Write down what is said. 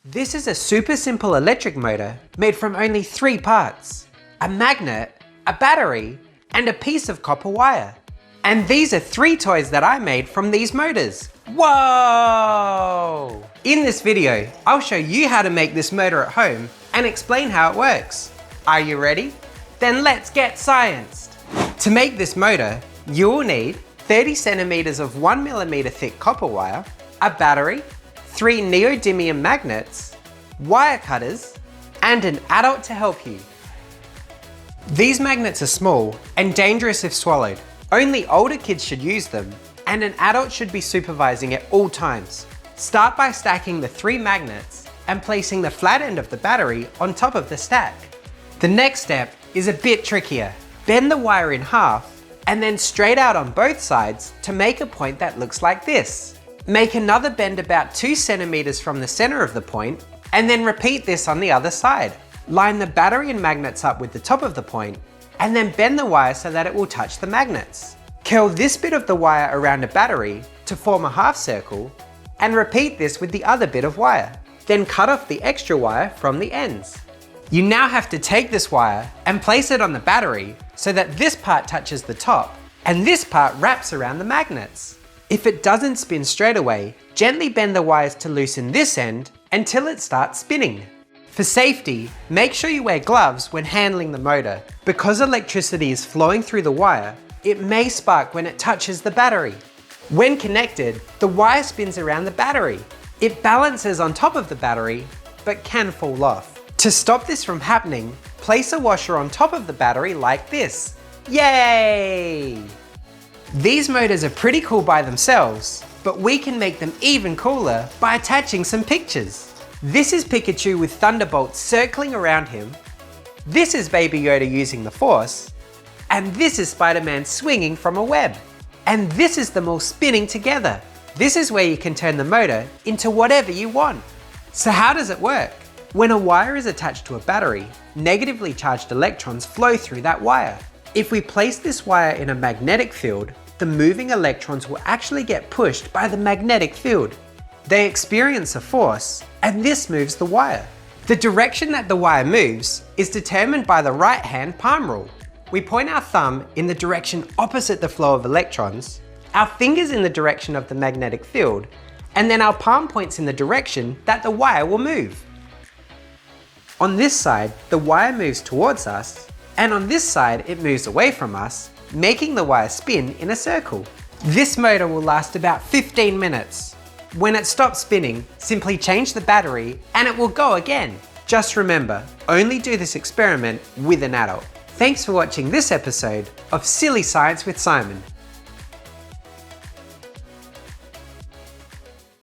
This is a super simple electric motor made from only 3 parts: a magnet, a battery, and a piece of copper wire. And these are 3 toys that I made from these motors. Whoa! In this video, I'll show you how to make this motor at home and explain how it works. Are you ready? Then let's get scienced! To make this motor, you will need 30 centimeters of 1mm thick copper wire, a battery, 3 neodymium magnets, wire cutters, and an adult to help you. These magnets are small and dangerous if swallowed. Only older kids should use them, and an adult should be supervising at all times. Start by stacking the 3 magnets and placing the flat end of the battery on top of the stack. The next step is a bit trickier. Bend the wire in half and then straight out on both sides to make a point that looks like this. Make another bend about 2 centimeters from the center of the point and then repeat this on the other side. Line the battery and magnets up with the top of the point and then bend the wire so that it will touch the magnets. Curl this bit of the wire around a battery to form a half circle and repeat this with the other bit of wire. Then cut off the extra wire from the ends. You now have to take this wire and place it on the battery so that this part touches the top and this part wraps around the magnets. If it doesn't spin straight away, gently bend the wires to loosen this end until it starts spinning. For safety, make sure you wear gloves when handling the motor. Because electricity is flowing through the wire, it may spark when it touches the battery. When connected, the wire spins around the battery. It balances on top of the battery, but can fall off. To stop this from happening, place a washer on top of the battery like this. Yay! These motors are pretty cool by themselves, but we can make them even cooler by attaching some pictures. This is Pikachu with thunderbolts circling around him. This is Baby Yoda using the Force. And this is Spider-Man swinging from a web. And this is them all spinning together. This is where you can turn the motor into whatever you want. So how does it work? When a wire is attached to a battery, negatively charged electrons flow through that wire. If we place this wire in a magnetic field, the moving electrons will actually get pushed by the magnetic field. They experience a force, and this moves the wire. The direction that the wire moves is determined by the right-hand palm rule. We point our thumb in the direction opposite the flow of electrons, our fingers in the direction of the magnetic field, and then our palm points in the direction that the wire will move. On this side, the wire moves towards us, and on this side it moves away from us, making the wire spin in a circle. This motor will last about 15 minutes. When it stops spinning, simply change the battery and it will go again. Just remember, only do this experiment with an adult. Thanks for watching this episode of Silly Science with Simon.